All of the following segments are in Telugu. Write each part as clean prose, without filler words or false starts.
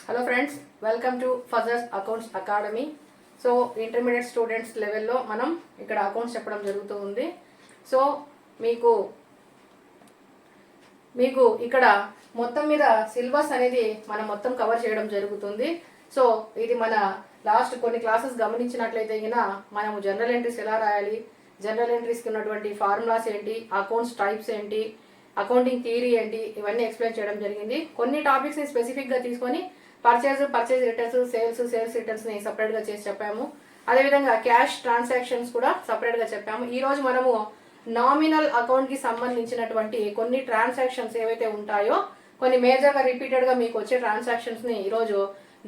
Hello friends, welcome to Fazers accounts academy. So intermediate students లెవెల్లో మనం ఇక్కడ అకౌంట్స్ చెప్పడం జరుగుతూ ఉంది. సో మీకు ఇక్కడ మొత్తం మీద సిలబస్ అనేది మనం మొత్తం కవర్ చేయడం జరుగుతుంది. సో ఇది మన లాస్ట్ కొన్ని క్లాసెస్ గమనించినట్లయితే మనము జనరల్ ఎంట్రీస్ ఎలా రాయాలి, జనరల్ ఎంట్రీస్కి ఉన్నటువంటి ఫార్ములాస్ ఏంటి, అకౌంట్స్ టైప్స్ ఏంటి, అకౌంటింగ్ థియరీ ఏంటి, ఇవన్నీ ఎక్స్ప్లెయిన్ చేయడం జరిగింది. కొన్ని టాపిక్స్ని స్పెసిఫిక్గా తీసుకొని పర్చేజ్ రిటర్న్స్, సేల్స్ రిటర్న్స్ని సపరేట్గా చేసి చెప్పాము. అదేవిధంగా క్యాష్ ట్రాన్సాక్షన్స్ కూడా సపరేట్గా చెప్పాము. ఈరోజు మనము నామినల్ అకౌంట్కి సంబంధించినటువంటి కొన్ని ట్రాన్సాక్షన్స్ ఏవైతే ఉంటాయో, కొన్ని మేజర్గా రిపీటెడ్గా మీకు వచ్చే ట్రాన్సాక్షన్స్ని ఈరోజు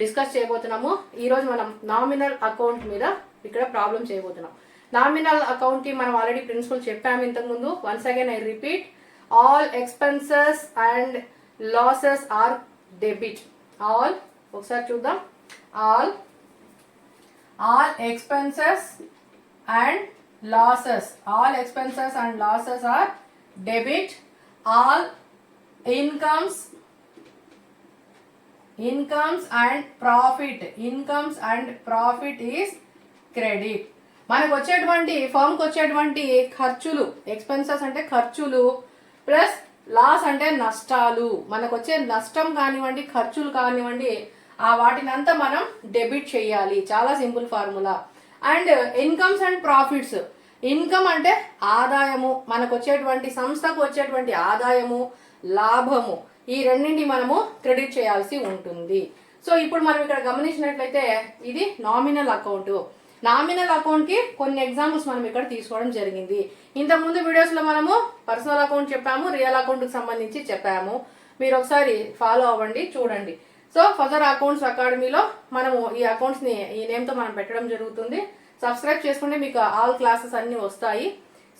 డిస్కస్ చేయబోతున్నాము. ఈరోజు మనం నామినల్ అకౌంట్ మీద ఇక్కడ ప్రాబ్లం చేయబోతున్నాం. నామినల్ అకౌంట్కి మనం ఆల్రెడీ ప్రిన్సిపల్ చెప్పాము ఇంతకుముందు. Once again I repeat, all expenses and losses are debit. All ఒకసారి చూద్దాం. All expenses and losses, all expenses and losses are debit. All incomes and profit is credit. మనకు వచ్చేటువంటి ఫర్మ్కి వచ్చేటువంటి ఖర్చులు, ఎక్స్పెన్సెస్ అంటే ఖర్చులు ప్లస్ లాస్ అంటే నష్టాలు. మనకు వచ్చే నష్టం కానివ్వండి, ఖర్చులు కానివ్వండి, ఆ వాటినంతా మనం డెబిట్ చేయాలి. చాలా simple formula. And incomes and profits, income అంటే ఆదాయము, మనకు వచ్చేటువంటి సంస్థకు వచ్చేటువంటి ఆదాయము, లాభము, ఈ రెండింటి మనము క్రెడిట్ చేయాల్సి ఉంటుంది. సో ఇప్పుడు మనం ఇక్కడ గమనించినట్లయితే ఇది నామినల్ అకౌంట్. నామినల్ అకౌంట్కి కొన్ని ఎగ్జాంపుల్స్ మనం ఇక్కడ తీసుకోవడం జరిగింది. ఇంతకుముందు వీడియోస్లో మనము పర్సనల్ అకౌంట్ చెప్పాము, రియల్ అకౌంట్కి సంబంధించి చెప్పాము. మీరు ఒకసారి ఫాలో అవ్వండి, చూడండి. సో ఫజర్ అకౌంట్స్ అకాడమీలో మనము ఈ అకౌంట్స్ని ఈ నేమ్తో మనం పెట్టడం జరుగుతుంది. సబ్స్క్రైబ్ చేసుకుంటే మీకు ఆల్ క్లాసెస్ అన్నీ వస్తాయి.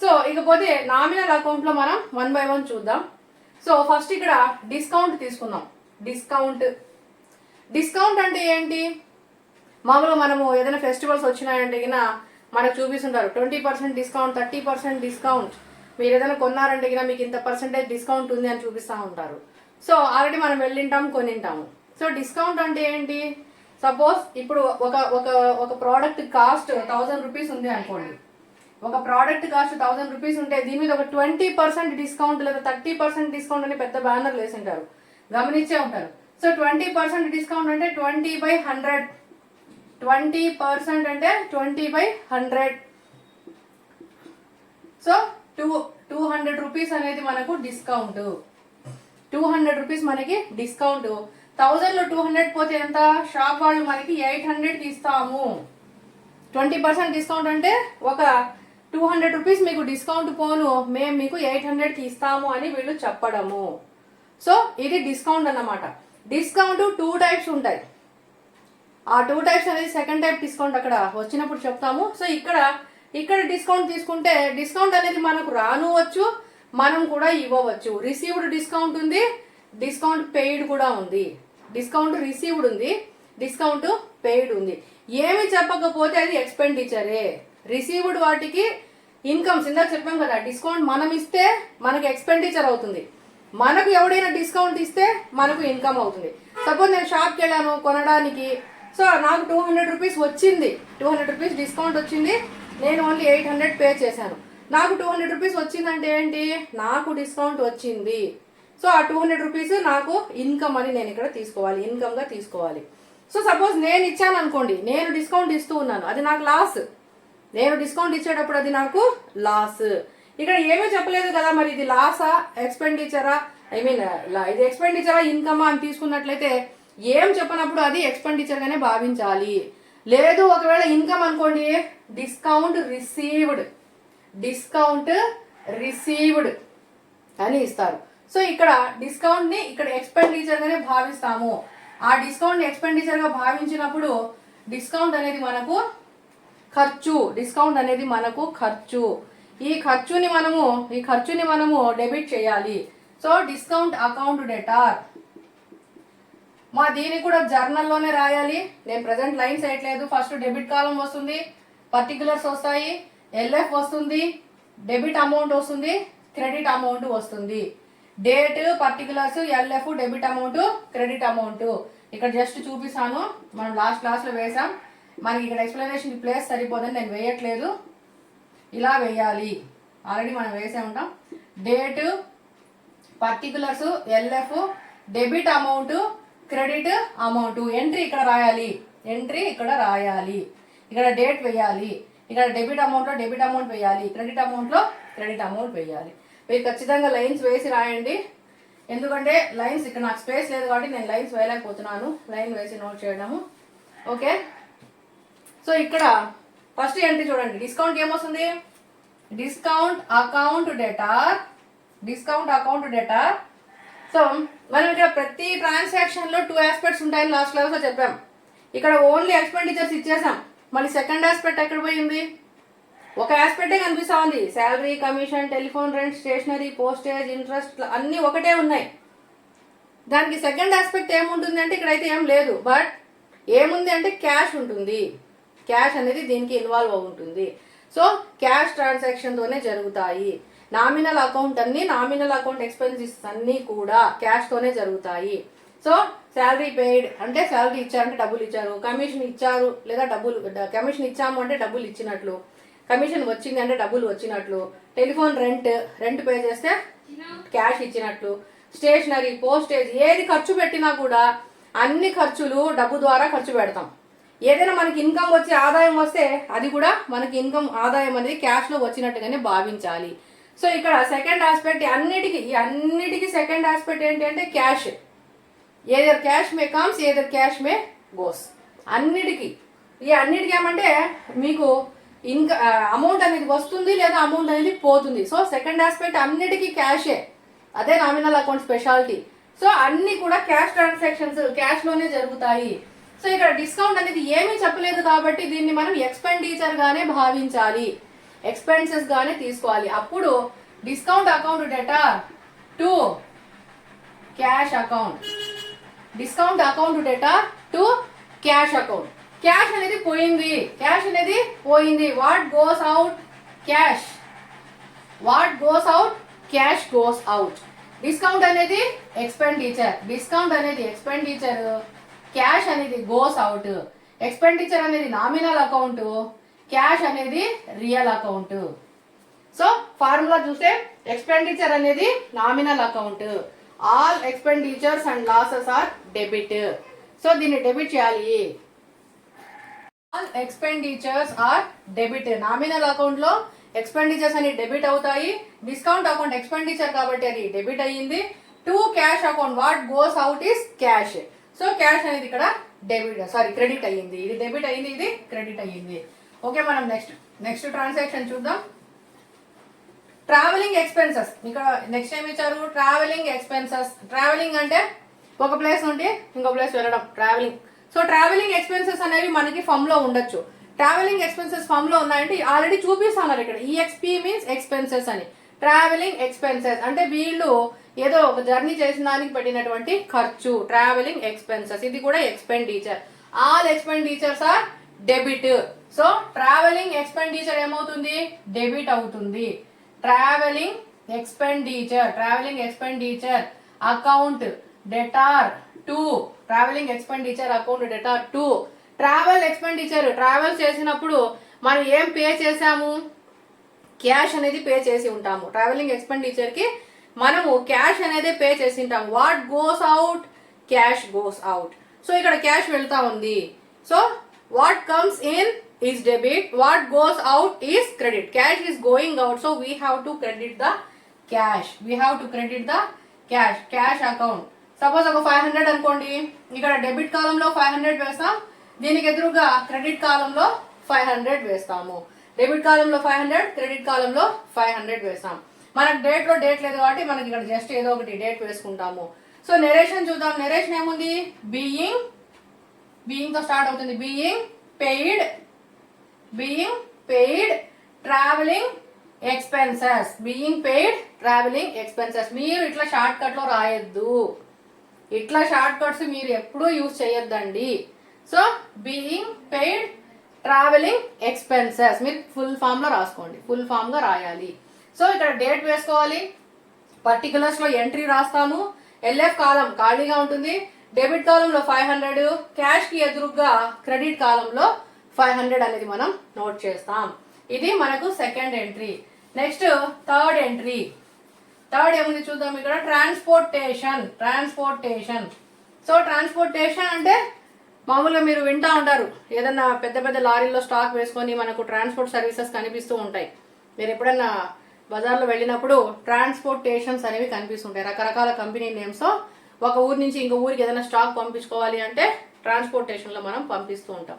సో ఇకపోతే నామినల్ అకౌంట్లో మనం 1 by 1 చూద్దాం. సో ఫస్ట్ ఇక్కడ డిస్కౌంట్ తీసుకుందాం. డిస్కౌంట్ అంటే ఏంటి? మామూలుగా మనము ఏదైనా ఫెస్టివల్స్ వచ్చినాయంటే మనకు చూపిస్తుంటారు 20% డిస్కౌంట్, 30% డిస్కౌంట్. మీరు ఏదైనా కొన్నారంటే మీకు ఇంత పర్సెంటేజ్ డిస్కౌంట్ ఉంది అని చూపిస్తూ ఉంటారు. సో ఆల్రెడీ మనం వెళ్ళింటాం, కొనింటాము. సో డిస్కౌంట్ అంటే ఏంటి? సపోజ్ ఇప్పుడు ఒక ప్రోడక్ట్ కాస్ట్ 1000 రూపీస్ ఉంది అనుకోండి. ఒక ప్రోడక్ట్ కాస్ట్ 1000 రూపీస్ ఉంటే దీని మీద ఒక 20% డిస్కౌంట్ లేదా 30% డిస్కౌంట్ అని పెద్ద బ్యానర్లు వేసి ఉంటారు, గమనించే ఉంటారు. సో 20% డిస్కౌంట్ అంటే 20/100. 20% అంటే 20/100. సో 200 రూపీస్ అనేది మనకు డిస్కౌంట్. 200 రూపీస్ మనకి డిస్కౌంట్. 1000లో 200 పోతే ఎంత? షాప్ వాళ్ళు మనకి 800కి ఇస్తాము. 20% డిస్కౌంట్ అంటే ఒక 200 రూపీస్ మీకు డిస్కౌంట్ పోను, మేము మీకు 800కి ఇస్తాము అని వీళ్ళు చెప్పడము. సో ఇది డిస్కౌంట్ అన్నమాట. డిస్కౌంట్ 2 టైప్స్ ఉంటాయి. ఆ 2 టైప్స్ అనేది సెకండ్ టైప్ డిస్కౌంట్ అక్కడ వచ్చినప్పుడు చెప్తాము. సో ఇక్కడ డిస్కౌంట్ తీసుకుంటే డిస్కౌంట్ అనేది మనకు రానువచ్చు, మనం కూడా ఇవ్వవచ్చు. రిసీవ్డ్ డిస్కౌంట్ ఉంది, డిస్కౌంట్ పెయిడ్ కూడా ఉంది. డిస్కౌంట్ రిసీవ్డ్ ఉంది, డిస్కౌంట్ పెయిడ్ ఉంది. ఏమి చెప్పకపోతే అది ఎక్స్పెండిచరే. రిసీవ్డ్ వాటికి ఇన్కమ్స్, ఇందాక చెప్పాం కదా, డిస్కౌంట్ మనం ఇస్తే మనకు ఎక్స్పెండిచర్ అవుతుంది, మనకు ఎవడైనా డిస్కౌంట్ ఇస్తే మనకు ఇన్కమ్ అవుతుంది. సపోజ్ నేను షాప్కి వెళ్ళాను కొనడానికి. సో నాకు 200 రూపీస్ వచ్చింది, 200 రూపీస్ డిస్కౌంట్ వచ్చింది, నేను ఓన్లీ 800 పే చేశాను. నాకు 200 రూపీస్ వచ్చిందంటే ఏంటి? నాకు డిస్కౌంట్ వచ్చింది. సో ఆ 200 రూపీస్ నాకు ఇన్కమ్ అని నేను ఇక్కడ తీసుకోవాలి, ఇన్కమ్గా తీసుకోవాలి. సో సపోజ్ నేను ఇచ్చాను అనుకోండి, నేను డిస్కౌంట్ ఇస్తూ ఉన్నాను, అది నాకు లాస్. నేను డిస్కౌంట్ ఇచ్చేటప్పుడు అది నాకు లాస్. ఇక్కడ ఏమీ చెప్పలేదు కదా, మరి ఇది లాసా ఎక్స్పెండిచరా, ఇది ఎక్స్పెండిచరా ఇన్కమా అని తీసుకున్నట్లయితే ఏం చెప్పనప్పుడు అది ఎక్స్పెండిచర్గానే భావించాలి. లేదు ఒకవేళ ఇన్కమ్ అనుకోండి, డిస్కౌంట్ రిసీవ్డ్ అని ఇస్తారు. సో ఇక్కడ డిస్కౌంట్ని ఇక్కడ ఎక్స్పెండిచర్గానే భావిస్తాము. ఆ డిస్కౌంట్ని ఎక్స్పెండిచర్గా భావించినప్పుడు డిస్కౌంట్ అనేది మనకు ఖర్చు. ఈ ఖర్చుని మనము డెబిట్ చేయాలి. So discount account debtor. దీనికి కూడా జర్నల్లోనే రాయాలి. నేను ప్రజెంట్ లైన్స్ వేయట్లేదు. ఫస్ట్ డెబిట్ కాలం వస్తుంది, పర్టికులర్స్ వస్తాయి, ఎల్ఎఫ్ వస్తుంది, డెబిట్ అమౌంట్ వస్తుంది, క్రెడిట్ అమౌంట్ వస్తుంది. Date, particulars, LF, debit amount, credit amount, ఇక్కడ జస్ట్ చూపిస్తాను, మనం లాస్ట్ క్లాస్లో వేసాం. మనకి ఇక్కడ ఎక్స్ప్లెనేషన్ ప్లేస్ సరిపోదని నేను వేయట్లేదు, ఇలా వేయాలి. ఆల్రెడీ మనం వేసే ఉంటాం. Date, particulars, LF, debit amount, credit amount. Entry ఇక్కడ రాయాలి, ఎంట్రీ ఇక్కడ రాయాలి. ఇక్కడ డేట్ వేయాలి, ఇక్కడ డెబిట్ అమౌంట్లో డెబిట్ అమౌంట్ వేయాలి, క్రెడిట్ అమౌంట్లో క్రెడిట్ అమౌంట్ వేయాలి. మీరు ఖచ్చితంగా లైన్స్ వేసి రాయండి, ఎందుకంటే లైన్స్ ఇక్కడ నాకు స్పేస్ లేదు కాబట్టి నేను లైన్స్ వేయలేకపోతున్నాను. లైన్ వేసి నోట్ చేయడము. ఓకే, సో ఇక్కడ ఫస్ట్ ఎంట్రీ చూడండి. డిస్కౌంట్ ఏమొస్తుంది? Discount account debtor, discount account debtor. So మనం ఇక్కడ ప్రతి ట్రాన్సాక్షన్ లో 2 ఆస్పెక్ట్స్ ఉంటాయని లాస్ట్ క్లాస్ లో చెప్పాం. ఇక్కడ ఓన్లీ ఎక్స్పెండిచర్స్ ఇచ్చేసాం. మళ్ళీ సెకండ్ ఆస్పెక్ట్ ఎక్కడ పోయింది? ఒక ఆస్పెక్టే కనిపిస్తా ఉంది. Salary, commission, telephone rent, stationery, postage, interest అన్నీ ఒకటే ఉన్నాయి. దానికి సెకండ్ ఆస్పెక్ట్ ఏముంటుంది అంటే ఇక్కడైతే ఏం లేదు. బట్ ఏముంది అంటే క్యాష్ ఉంటుంది. క్యాష్ అనేది దీనికి ఇన్వాల్వ్ అయి ఉంటుంది. సో క్యాష్ ట్రాన్సాక్షన్తోనే జరుగుతాయి. నామినల్ అకౌంట్ అన్ని, నామినల్ అకౌంట్ ఎక్స్పెన్సెస్ అన్నీ కూడా క్యాష్తోనే జరుగుతాయి. సో శాలరీ పెయిడ్ అంటే శాలరీ ఇచ్చారంటే డబ్బులు ఇచ్చారు, కమిషన్ ఇచ్చారు లేదా డబ్బులు, కమిషన్ ఇచ్చాము అంటే డబ్బులు ఇచ్చినట్లు, కమిషన్ వచ్చింది అంటే డబ్బులు వచ్చినట్లు, టెలిఫోన్ రెంట్ పే చేస్తే క్యాష్ ఇచ్చినట్లు, స్టేషనరీ, పోస్టేజ్ ఏది ఖర్చు పెట్టినా కూడా అన్ని ఖర్చులు డబ్బు ద్వారా ఖర్చు పెడతాం. ఏదైనా మనకి ఇన్కమ్ వచ్చి ఆదాయం వస్తే అది కూడా మనకి ఇన్కమ్ ఆదాయం అనేది క్యాష్లో వచ్చినట్టుగానే భావించాలి. సో ఇక్కడ సెకండ్ ఆస్పెక్ట్ అన్నిటికీ సెకండ్ ఆస్పెక్ట్ ఏంటి అంటే క్యాష్. ఏదర్ క్యాష్ మే కమ్స్, ఏదర్ క్యాష్ మే గోస్. అన్నిటికీ ఏమంటే మీకు అమౌంట్ అనేది వస్తుంది లేదా అమౌంట్ అనేది పోతుంది. సో సెకండ్ ఆస్పెక్ట్ అన్నిటికీ క్యాషే, అదే నామినల్ అకౌంట్ స్పెషాలిటీ. సో అన్ని కూడా క్యాష్ ట్రాన్సాక్షన్స్ క్యాష్లోనే జరుగుతాయి. సో ఇక్కడ డిస్కౌంట్ అనేది ఏమీ చెప్పలేదు కాబట్టి దీన్ని మనం ఎక్స్పెండిచర్ గానే భావించాలి, ఎక్స్పెన్సెస్ గానే తీసుకోవాలి. అప్పుడు discount account debtor to cash account, discount account debtor to cash account. Cash అనేది పోయింది, క్యాష్ అనేది పోయింది. What goes out? Cash. What goes out? Cash goes out. Discount అనేది ఎక్స్పెండిచర్, డిస్కౌంట్ అనేది ఎక్స్పెండిచర్, క్యాష్ అనేది గోస్ అవుట్. ఎక్స్పెండిచర్ అనేది నామినల్ అకౌంట్, క్యాష్ అనేది రియల్ అకౌంట్. సో ఫార్ములా చూస్తే ఎక్స్పెండిచర్ అనేది nominal account, all expenditures and losses are debit. So దీన్ని డెబిట్ చేయాలి. All expenditures are debit. Nominal account లో ఎక్స్పెండిచర్స్ అని డెబిట్ అవుతాయి. డిస్కౌంట్ అకౌంట్ ఎక్స్పెండిచర్ కాబట్టి అది డెబిట్ అయ్యింది. To cash account what goes out is cash. So cash అనేది ఇక్కడ క్రెడిట్ అయ్యింది. ఇది డెబిట్ అయ్యింది, ఇది క్రెడిట్ అయ్యింది. ఓకే, మనం నెక్స్ట్ ట్రాన్సాక్షన్ చూద్దాం. Travelling expenses. ఇక్కడ నెక్స్ట్ ఏమి ఇచ్చారు? Travelling expenses. ట్రావెలింగ్ అంటే ఒక ప్లేస్ నుండి ఇంకో ప్లేస్ వెళ్ళడం, ట్రావెలింగ్. సో ట్రావెలింగ్ ఎక్స్పెన్సెస్ అనేవి మనకి ఫమ్ లో ఉండొచ్చు. ట్రావెలింగ్ ఎక్స్పెన్సెస్ ఫమ్ లో ఉన్నాయంటే ఆల్రెడీ చూపిస్తున్నారు ఇక్కడ. ఈఎక్స్పీ మీన్స్ ఎక్స్పెన్సెస్ అని. ట్రావెలింగ్ ఎక్స్పెన్సెస్ అంటే వీళ్ళు ఏదో ఒక జర్నీ చేసిన దానికి పెట్టినటువంటి ఖర్చు, ట్రావెలింగ్ ఎక్స్పెన్సెస్. ఇది కూడా expenditure. All expenditures are debit. So travelling expenditure ఏమవుతుంది? డెబిట్ అవుతుంది. Travelling expenditure account debtor to, travelling expenditure account debtor to. Travel expenditure, travel చేసినప్పుడు మనం ఏం పే చేసాము? క్యాష్ అనేది పే చేసి ఉంటాము. ట్రావెలింగ్ ఎక్స్పెండిచర్ కి మనము క్యాష్ అనేది పే చేసి ఉంటాము. What goes out? Cash goes out. So ఇక్కడ క్యాష్ వెళ్తా ఉంది. So what comes in is debit, what goes out is credit. Cash is going out, so we have to credit the cash. Cash account. Suppose ఒక 500 అనుకోండి, ఇక్కడ డెబిట్ కాలంలో 500 వేస్తాం, దీనికి ఎదురుగా క్రెడిట్ కాలంలో 500 వేస్తాము. డెబిట్ కాలంలో 500, క్రెడిట్ కాలంలో 500 వేస్తాం. మనకు డేట్ లేదు కాబట్టి మనకి ఇక్కడ జస్ట్ ఏదో ఒకటి డేట్ వేసుకుంటాము. సో నెరేషన్ చూద్దాం. నెరేషన్ ఏముంది? బీయింగ్ తో స్టార్ట్ అవుతుంది. being paid traveling expenses. మీరు ఇట్లా షార్ట్ కట్ లో రాయొద్దు. ఇట్లా షార్ట్ కట్స్ మీరు ఎప్పుడూ యూజ్ చేయొద్దండి. So being paid travelling expenses మీరు ఫుల్ ఫామ్ లో రాసుకోండి, ఫుల్ ఫామ్ గా రాయాలి. సో ఇక్కడ డేట్ వేసుకోవాలి, పర్టికులర్స్ లో ఎంట్రీ రాస్తాము, ఎల్ఎఫ్ కాలం ఖాళీగా ఉంటుంది, డెబిట్ కాలంలో 500, క్యాష్ కి ఎదురుగా క్రెడిట్ కాలంలో 500 అనేది మనం నోట్ చేస్తాం. ఇది మనకు second entry. Next third entry. Third ఏముంది చూద్దాం. ఇక్కడ ట్రాన్స్పోర్టేషన్. సో ట్రాన్స్పోర్టేషన్ అంటే మామూలుగా మీరు వింటా ఉంటారు, ఏదన్నా పెద్ద పెద్ద లారీల్లో స్టాక్ వేసుకొని మనకు ట్రాన్స్పోర్ట్ సర్వీసెస్ కనిపిస్తూ ఉంటాయి. మీరు ఎప్పుడన్నా బజార్లో వెళ్ళినప్పుడు ట్రాన్స్పోర్టేషన్స్ అనేవి కనిపిస్తుంటాయి. రకరకాల కంపెనీ నేమ్స్. ఒక ఊరి నుంచి ఇంకో ఊరికి ఏదైనా స్టాక్ పంపించుకోవాలి అంటే ట్రాన్స్పోర్టేషన్లో మనం పంపిస్తూ ఉంటాం.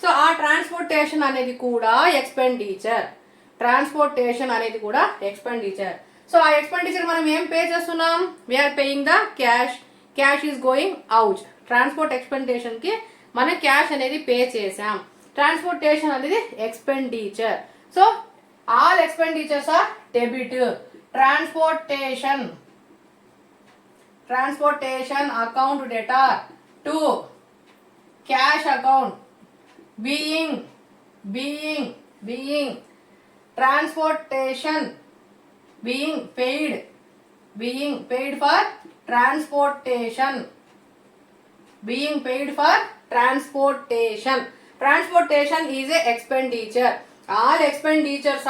సో ఆ ట్రాన్స్పోర్టేషన్ అనేది కూడా ఎక్స్పెండిచర్. సో ఆ ఎక్స్పెండిచర్ మనం ఏం పే చేస్తున్నాం? We are paying the cash is going out. Transport expenditure కి మనం క్యాష్ అనేది పే చేసాం. ట్రాన్స్పోర్టేషన్ అనేది expenditure. So all expenditures are debit. Transportation account debtor to cash account being transportation being paid for transportation. Transportation is a expenditure. All expenditures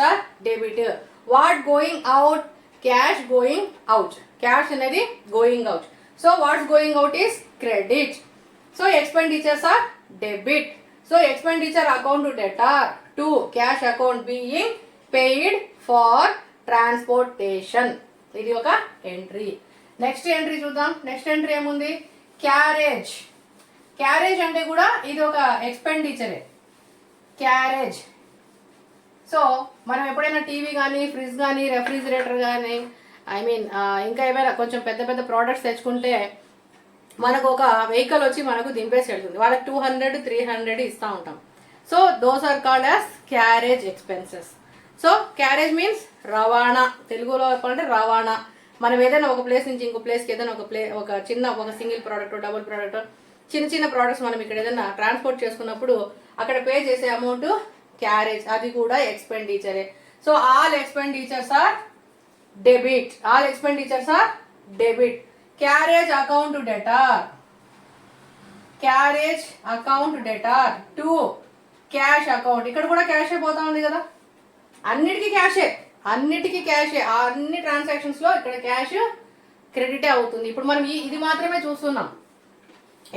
are debit. What going out? Cash going out. Cash అనేది going out. So what's going out is credit. So expenditures are debit. So expenditure account to debtor to cash account being paid for transportation. ఇది ఒక ఎంట్రీ. నెక్స్ట్ ఎంట్రీ చూద్దాం. నెక్స్ట్ ఎంట్రీ ఏముంది? క్యారేజ్ అంటే కూడా ఇది ఒక ఎక్స్పెండిచరే. క్యారేజ్. సో మనం ఎప్పుడైనా టీవీ కానీ, ఫ్రిడ్జ్ కానీ, రెఫ్రిజిరేటర్ కానీ, ఇంకా ఏమైనా కొంచెం పెద్ద పెద్ద ప్రోడక్ట్స్ తెచ్చుకుంటే మనకు ఒక వెహికల్ వచ్చి మనకు దింపేసి వెళ్తుంది. వాళ్ళకి 200, 300 ఇస్తూ ఉంటాం. So those are called as carriage expenses. So carriage means రవాణా. తెలుగులో చెప్పాలంటే రవాణా. మనం ఏదైనా ఒక ప్లేస్ నుంచి ఇంకో ప్లేస్కి ఏదైనా ఒక సింగిల్ ప్రోడక్ట్, డబుల్ ప్రోడక్ట్, చిన్న ప్రోడక్ట్స్ మనం ఇక్కడ ఏదైనా ట్రాన్స్పోర్ట్ చేసుకున్నప్పుడు అక్కడ పే చేసే అమౌంట్ క్యారేజ్. అది కూడా ఎక్స్పెండిచరే. So all expenditures are debit. Carriage account debtor to cash account. ఇక్కడ కూడా క్యాషే పోతా ఉంది కదా. అన్నిటికీ క్యాషే. అన్ని ట్రాన్సాక్షన్స్ లో ఇక్కడ క్యాష్ క్రెడిటే అవుతుంది. ఇప్పుడు మనం ఇది మాత్రమే చూస్తున్నాం,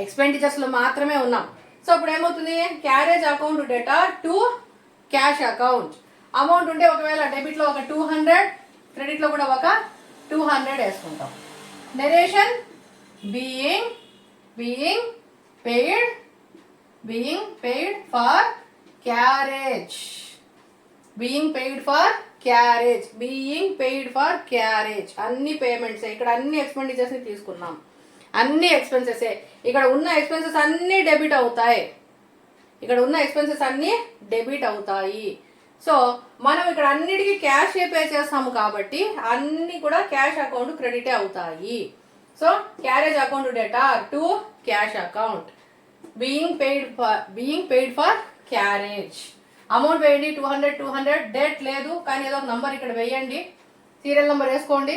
ఎక్స్పెండిచర్స్ లో మాత్రమే ఉన్నాం. సో ఇప్పుడు ఏమవుతుంది? Carriage account debtor to cash account. Amount ఉంటే ఒకవేళ డెబిట్ లో ఒక 200, క్రెడిట్ లో కూడా ఒక 200 వేసుకుంటాం. Narration being paid for carriage. అన్ని పేమెంట్స్. ఇక్కడ అన్ని ఎక్స్పెండిచర్స్ ని తీసుకున్నాం. అన్ని ఎక్స్పెన్సెస్. ఇక్కడ ఉన్న ఎక్స్పెన్సెస్ అన్ని డెబిట్ అవుతాయి. సో మనం ఇక్కడ అన్నిటికీ క్యాష్ పే చేస్తాము కాబట్టి అన్ని కూడా క్యాష్ అకౌంట్ క్రెడిటే అవుతాయి. So carriage account debtor to cash account being paid for carriage. Amount వేయండి 200. డేట్ లేదు కానీ ఏదో ఒక నంబర్ ఇక్కడ వేయండి. సీరియల్ నెంబర్ వేసుకోండి.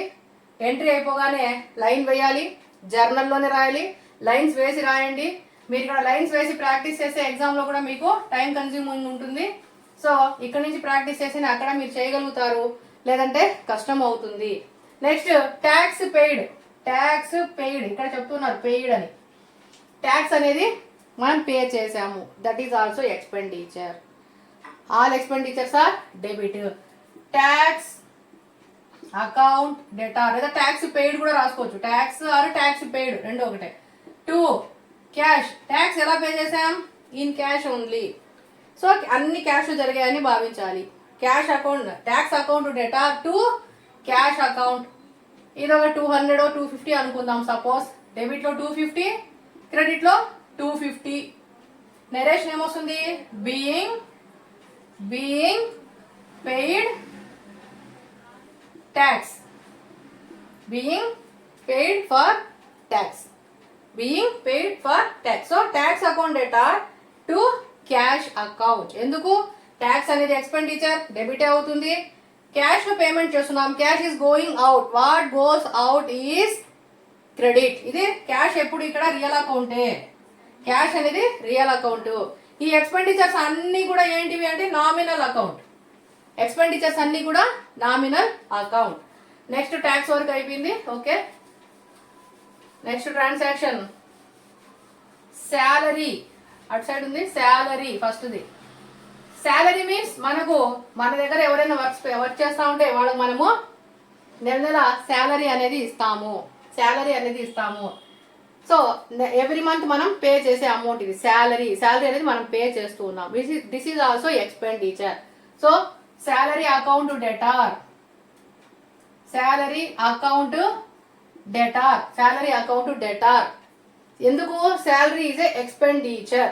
ఎంట్రీ అయిపోగానే లైన్ వేయాలి. జర్నల్లోనే రాయాలి. లైన్స్ వేసి రాయండి. మీరు ఇక్కడ లైన్స్ వేసి ప్రాక్టీస్ చేస్తే ఎగ్జామ్లో కూడా మీకు టైం కన్స్యూమింగ్ ఉంటుంది. సో ఇక్కడ నుంచి ప్రాక్టీస్ చేసిన అక్కడ మీరు చేయగలుగుతారు, లేదంటే కష్టం అవుతుంది. Next tax paid. ఇక్కడ చెప్తున్నారు పెయిడ్ అని. ట్యాక్స్ అనేది మనం పే చేసాము. That is also expenditure. All expenditures are debit. Tax account debtor లేదా ట్యాక్స్ పెయిడ్ కూడా రాసుకోవచ్చు. ట్యాక్స్ ఆర్ ట్యాక్స్ పెయిడ్ రెండు ఒకటే. To cash. ట్యాక్స్ ఎలా పే చేసాం? In cash only. సో అన్ని క్యాష్ జరిగాయని భావించాలి. Cash account, tax account debtor to cash account. ఇది ఒక 200 or 250 అనుకుందాం. సపోజ్ డెబిట్ లో 250, క్రెడిట్ లో 250. నరేషన్ ఏమొస్తుంది? Being paid tax. So tax account debtor to cash account. ఎందుకు? ట్యాక్స్ అనేది ఎక్స్పెండిచర్, డెబిట్ అవుతుంది. క్యాష్ లో పేమెంట్ చేస్తున్నాం. Cash is going out. What goes out is credit. ఇది క్యాష్ ఎప్పుడు ఇక్కడ రియల్ అకౌంటే, క్యాష్ అనేది రియల్ అకౌంట్. ఈ ఎక్స్పెండిచర్స్ అన్ని కూడా ఏంటివి అంటే నామినల్ అకౌంట్. ఎక్స్పెండిచర్స్ అన్ని కూడా nominal account. Next tax work అయిపోయింది. Okay, next transaction salary. అటు సైడ్ ఉంది శాలరీ. ఫస్ట్ది శాలరీ మీన్స్ మనకు మన దగ్గర ఎవరైనా వర్క్ చేస్తూ ఉంటే వాళ్ళకి మనము నెల నెల శాలరీ అనేది ఇస్తాము. శాలరీ అనేది ఇస్తాము. సో ఎవ్రీ మంత్ మనం పే చేసే అమౌంట్ ఇది శాలరీ. శాలరీ అనేది మనం పే చేస్తూ ఉన్నాం. This is also expenditure. So salary account debtor, salary account debtor, salary account debtor. ఎందుకు? Salary is a expenditure.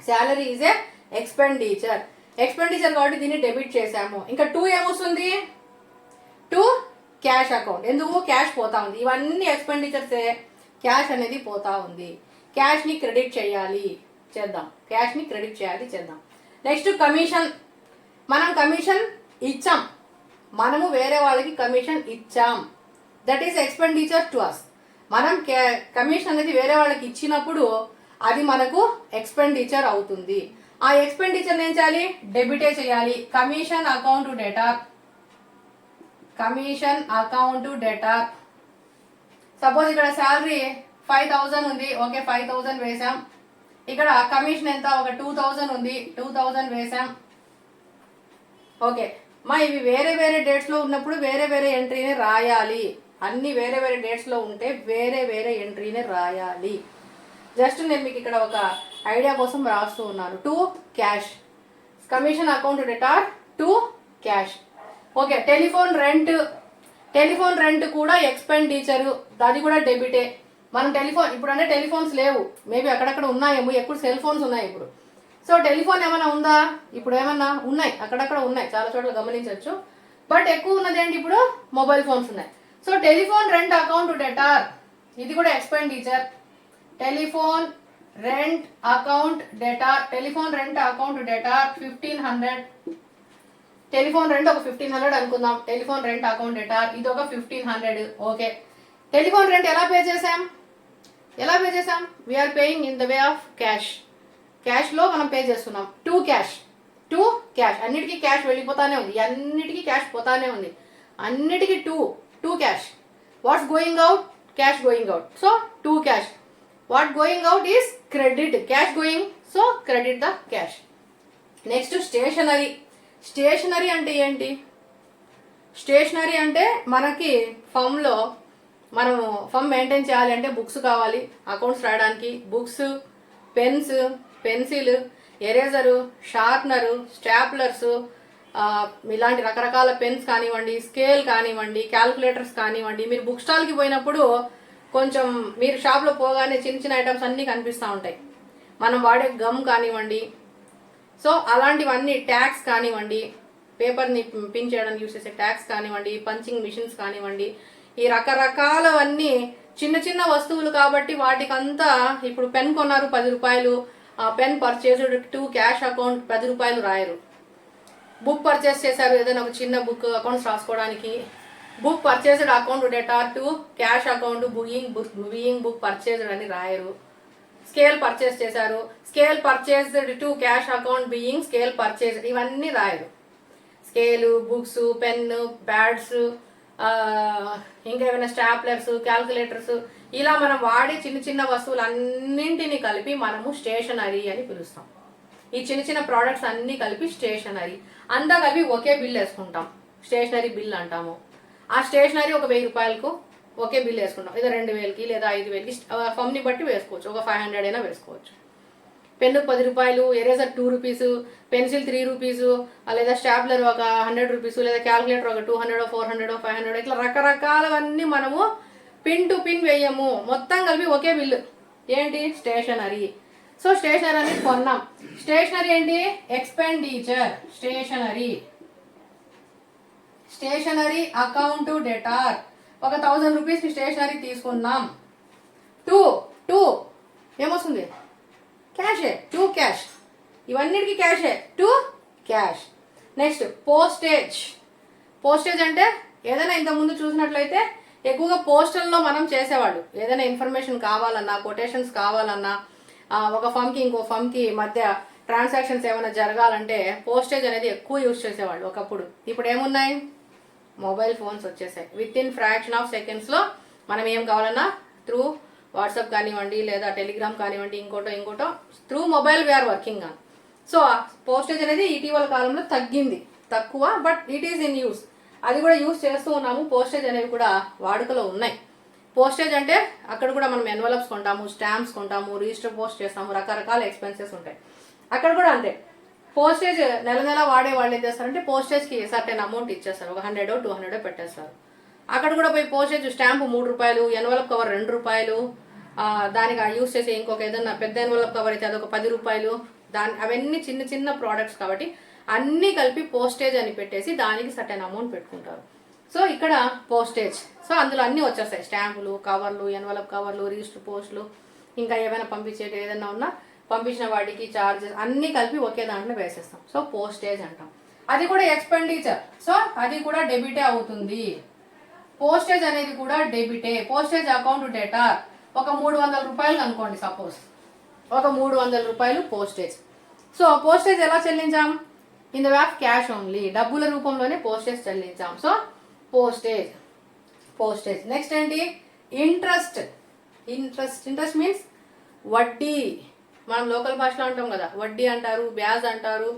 Salary is a expenditure. Expenditure కాబట్టి దీన్ని డెబిట్ చేసాము. ఇంకా 2 ఏమొస్తుంది? 2 క్యాష్ అకౌంట్. ఎందుకు? క్యాష్ పోతా ఉంది. ఇవన్నీ ఎక్స్పెండిచర్సే, క్యాష్ అనేది పోతా ఉంది. క్యాష్ ని క్రెడిట్ చేయాలి, చేద్దాం. క్యాష్ ని క్రెడిట్ చేయాలి, చేద్దాం. Next commission. మనం కమిషన్ ఇచ్చాం, మనము వేరే వాళ్ళకి కమిషన్ ఇచ్చాం. That is expenditure to us. మనం కమిషన్ అనేది వేరే వాళ్ళకి ఇచ్చినప్పుడు అది మనకు ఎక్స్పెండిచర్ అవుతుంది. ఆ ఎక్స్పెండిచర్ ఏం చేయాలి? డెబిటే చేయాలి. Commission account debtor, commission account debtor. Suppose ఇక్కడ శాలరీ 5000 ఉంది. ఓకే, 5000 వేసాం. ఇక్కడ కమిషన్ ఎంత? ఒక 2000 ఉంది. 2000 వేసాం. ఓకే మా, ఇవి వేరే వేరే డేట్స్ లో ఉన్నప్పుడు వేరే వేరే ఎంట్రీని రాయాలి. అన్ని వేరే వేరే డేట్స్ లో ఉంటే వేరే వేరే ఎంట్రీని రాయాలి. జస్ట్ నేను మీకు ఇక్కడ ఒక ఐడియా కోసం రాస్తూ ఉన్నాను. 2 cash, commission account debtor 2 cash. Okay, telephone rent. Telephone rent కూడా ఎక్స్పెండిచర్, అది కూడా డెబిటే. మనం టెలిఫోన్ ఇప్పుడు అంటే టెలిఫోన్స్ లేవు, మేబీ అక్కడక్కడ ఉన్నాయేమో. ఎక్కువ సెల్ ఫోన్స్ ఉన్నాయి ఇప్పుడు. సో టెలిఫోన్ ఏమైనా ఉందా? ఇప్పుడు ఏమన్నా ఉన్నాయి, అక్కడక్కడ ఉన్నాయి, చాలా చోట్ల గమనించవచ్చు. బట్ ఎక్కువ ఉన్నది ఏంటి? ఇప్పుడు మొబైల్ ఫోన్స్ ఉన్నాయి. So telephone rent account debtor, ఇది కూడా expenditure. Telephone rent account debtor, telephone rent account debtor 1500. Telephone rent ఒక 1500 అనుకుందాం. టెలిఫోన్ రెంట్ అకౌంట్ డెటార్ ఇది ఒక 1500. ఓకే, టెలిఫోన్ రెంట్ ఎలా పే చేసాం? ఎలా పే చేసాం? We're paying in the way of cash. Cash లో మనం పే చేస్తున్నాం. 2 క్యాష్, 2 క్యాష్. అన్నిటికీ క్యాష్ వెళ్ళిపోతానే ఉంది, అన్నిటికీ క్యాష్ పోతానే ఉంది. అన్నిటికీ 2 cash. What's going out? Cash going out. So 2 cash. What going out is credit. Cash going, so credit the cash. Next stationery. Stationery అంటే ఏంటి? స్టేషనరీ అంటే మనకి ఫర్మ్లో మనము ఫర్మ్ మెయింటైన్ చేయాలి అంటే బుక్స్ కావాలి, అకౌంట్స్ రాయడానికి. Books, pens, pencil, eraser, sharpener, staplers, ఇలాంటి రకరకాల పెన్స్ కానివ్వండి, స్కేల్ కానివ్వండి, క్యాల్కులేటర్స్ కానివ్వండి. మీరు బుక్ స్టాల్కి పోయినప్పుడు కొంచెం మీరు షాప్లో పోగానే చిన్న చిన్న ఐటమ్స్ అన్నీ కనిపిస్తూ ఉంటాయి. మనం వాడే గమ్ కానివ్వండి, సో అలాంటివన్నీ, ట్యాగ్స్ కానివ్వండి, పేపర్ని పిన్ చేయడానికి యూస్ చేసే ట్యాగ్స్ కానివ్వండి, పంచింగ్ మిషన్స్ కానివ్వండి, ఈ రకరకాలవన్నీ చిన్న చిన్న వస్తువులు కాబట్టి వాటికంతా. ఇప్పుడు పెన్ కొన్నారు 10 రూపాయలు, పెన్ పర్చేస్డ్ 2 క్యాష్ అకౌంట్ 10 రూపాయలు రాయరు. బుక్ పర్చేస్ చేశారు, ఏదైనా ఒక చిన్న బుక్ అకౌంట్స్ రాసుకోవడానికి, book purchased account debtor 2 cash account being book purchased అని రాయరు. స్కేల్ పర్చేస్ చేశారు, scale purchased 2 cash account being scale purchased, ఇవన్నీ రాయరు. స్కేలు, బుక్స్, పెన్ను, ప్యాడ్స్, ఇంకా ఏమైనా స్టాప్లర్స్, క్యాల్కులేటర్స్, ఇలా మనం వాడే చిన్న చిన్న వస్తువులు అన్నింటినీ కలిపి మనము స్టేషనరీ అని పిలుస్తాం. ఈ చిన్న చిన్న ప్రోడక్ట్స్ అన్ని కలిపి స్టేషనరీ. అంతా కలిపి ఒకే బిల్ వేసుకుంటాం, స్టేషనరీ బిల్ అంటాము. ఆ స్టేషనరీ ఒక 1000 రూపాయలకు ఒకే బిల్ వేసుకుంటాం. లేదా 2000కి లేదా 5000కి ఫమ్ని బట్టి వేసుకోవచ్చు. ఒక 500 అయినా వేసుకోవచ్చు. పెన్ను 10 రూపాయలు, ఎరేజర్ 2 రూపీస్, పెన్సిల్ 3 రూపీస్, లేదా స్టాప్లర్ ఒక 100 రూపీస్, లేదా క్యాల్కులేటర్ ఒక 200, 400, 500, ఇట్లా రకరకాలవన్నీ మనము పిన్ టు పిన్ వేయము, మొత్తం కలిపి ఒకే బిల్లు. ఏంటి? స్టేషనరీ. సో స్టేషనరీ అనేది కొన్నాం. స్టేషనరీ ఏంటి? Expenditure. Stationery, stationery account debtor. ఒక 1000 రూపీస్ స్టేషనరీ తీసుకున్నాం. 2 ఏమొస్తుంది? క్యాషే. 2 క్యాష్. ఇవన్నిటికీ క్యాషే. 2 క్యాష్. Next postage. పోస్టేజ్ అంటే ఏదైనా ఇంతకుముందు చూసినట్లయితే ఎక్కువగా పోస్టల్లో మనం చేసేవాళ్ళు. ఏదైనా ఇన్ఫర్మేషన్ కావాలన్నా, కొటేషన్స్ కావాలన్నా, ఒక ఫర్మ్కి ఇంకో ఫర్మ్కి మధ్య ట్రాన్సాక్షన్స్ ఏమైనా జరగాలంటే పోస్టేజ్ అనేది ఎక్కువ యూజ్ చేసేవాళ్ళు ఒకప్పుడు. ఇప్పుడు ఏమున్నాయి, మొబైల్ ఫోన్స్ వచ్చేసాయి. విత్ ఇన్ ఫ్రాక్షన్ ఆఫ్ సెకండ్స్లో మనం ఏం కావాలన్నా త్రూ వాట్సాప్ కానివ్వండి, లేదా టెలిగ్రామ్ కానివ్వండి, ఇంకోటో through mobile we are working on. So postage అనేది ఇటీవల కాలంలో తక్కువ, but it is in use. అది కూడా యూస్ చేస్తూ ఉన్నాము. పోస్టేజ్ అనేవి కూడా వాడుకలో ఉన్నాయి. పోస్టేజ్ అంటే అక్కడ కూడా మనం ఎన్వలప్స్ కొంటాము, స్టాంప్స్ కొంటాము, రిజిస్టర్ పోస్ట్ చేస్తాము, రకరకాల ఎక్స్పెన్సెస్ ఉంటాయి. అక్కడ కూడా అంతే. పోస్టేజ్ నెల వాడే వాళ్ళు ఏం చేస్తారంటే పోస్టేజ్కి సర్టెన్ అమౌంట్ ఇచ్చేస్తారు. ఒక 100 200 పెట్టేస్తారు. అక్కడ కూడా పోయి పోస్టేజ్ స్టాంపు 3 రూపాయలు, ఎన్వలప్ కవర్ 2 రూపాయలు, దానికి యూస్ చేసే ఇంకొక ఏదన్నా పెద్ద ఎన్వలప్ కవర్ అయితే అదొక 10 రూపాయలు. అవన్నీ చిన్న చిన్న ప్రోడక్ట్స్ కాబట్టి అన్నీ కలిపి పోస్టేజ్ అని పెట్టేసి దానికి సర్టెన్ అమౌంట్ పెట్టుకుంటారు. సో ఇక్కడ పోస్టేజ్. సో అందులో అన్నీ వచ్చేస్తాయి, స్టాంపులు, కవర్లు, ఎన్వలప్ కవర్లు, రిజిస్టర్ పోస్టులు, ఇంకా ఏమైనా పంపించేది ఏదైనా ఉన్నా పంపించిన వాటికి చార్జెస్ అన్నీ కలిపి ఒకే దాంట్లో వేసేస్తాం. సో పోస్టేజ్ అంటాం. అది కూడా ఎక్స్పెండిచర్. సో అది కూడా డెబిటే అవుతుంది. పోస్టేజ్ అనేది కూడా డెబిటే. పోస్టేజ్ అకౌంట్ డేటార్ ఒక 300 రూపాయలు అనుకోండి, సపోజ్ ఒక 300 రూపాయలు పోస్టేజ్. సో పోస్టేజ్ ఎలా చెల్లించాం? In the way of cash only, డబ్బుల రూపంలోనే పోస్టేజ్ చెల్లించాం. So postage. నెక్స్ట్ ఏంటి? ఇంట్రెస్ట్ మీన్స్ వడ్డీ. మనం లోకల్ భాషలో అంటాం కదా, వడ్డీ అంటారు, బ్యాజ్ అంటారు.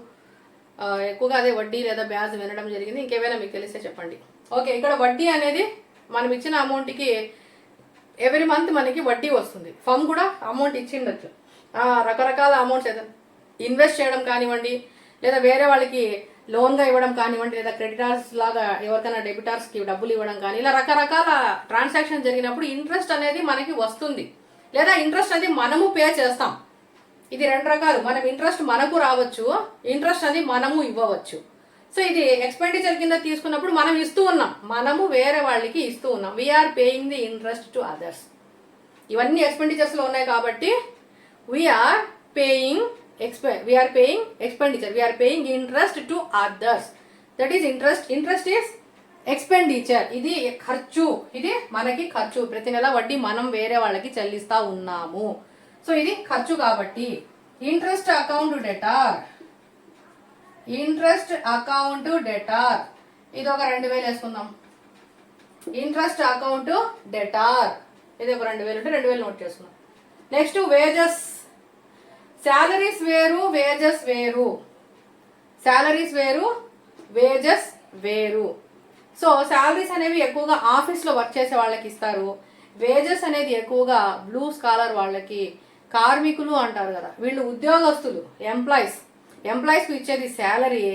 ఎక్కువగా అదే వడ్డీ లేదా బ్యాజ్ వినడం జరిగింది. ఇంకేమైనా మీకు తెలిస్తే చెప్పండి. ఓకే, ఇక్కడ వడ్డీ అనేది మనం ఇచ్చిన అమౌంట్కి ఎవ్రీ మంత్ మనకి వడ్డీ వస్తుంది. ఫర్మ్ కూడా అమౌంట్ ఇచ్చిండొచ్చు, రకరకాల అమౌంట్స్ ఏదైనా ఇన్వెస్ట్ చేయడం కానివ్వండి, లేదా వేరే వాళ్ళకి లోన్గా ఇవ్వడం కానివ్వండి, లేదా క్రెడిటార్స్ లాగా ఎవరికైనా డెబిటార్స్కి డబ్బులు ఇవ్వడం కానీ, ఇలా రకరకాల ట్రాన్సాక్షన్ జరిగినప్పుడు ఇంట్రెస్ట్ అనేది మనకి వస్తుంది, లేదా ఇంట్రెస్ట్ అనేది మనము పే చేస్తాం. ఇది 2 రకాలు. మనం ఇంట్రెస్ట్ మనకు రావచ్చు, ఇంట్రెస్ట్ అనేది మనము ఇవ్వవచ్చు. సో ఇది ఎక్స్పెండిచర్ కింద తీసుకున్నప్పుడు మనం ఇస్తూ ఉన్నాం, మనము వేరే వాళ్ళకి ఇస్తూ ఉన్నాం. We're paying the interest to others. ఇవన్నీ ఎక్స్పెండిచర్స్లో ఉన్నాయి కాబట్టి we're paying expenditure. We are paying interest to others. That is interest. Interest is expenditure. ఇది ఖర్చు, ఇది మనకి ఖర్చు. ప్రతి నెల వడ్డీ మనం వేరే వాళ్ళకి చెల్లిస్తా ఉన్నాము. సో ఇది ఖర్చు కాబట్టి ఇంట్రెస్ట్ అకౌంట్ డెటార్. ఇది ఒక 2000 వేసుకుందాం. ఇంట్రెస్ట్ అకౌంట్ డెటార్ ఇది ఒక 2000 ఉంటే 2000 నోట్ చేసుకుందాం. Next wages. శాలరీస్ వేరు, వేజెస్ వేరు. సో శాలరీస్ అనేవి ఎక్కువగా ఆఫీస్లో వర్క్ చేసే వాళ్ళకి ఇస్తారు. వేజెస్ అనేది ఎక్కువగా బ్లూ స్కాలర్ వాళ్ళకి, కార్మికులు అంటారు కదా, వీళ్ళు ఉద్యోగస్తులు, ఎంప్లాయీస్కి ఇచ్చేది శాలరీ,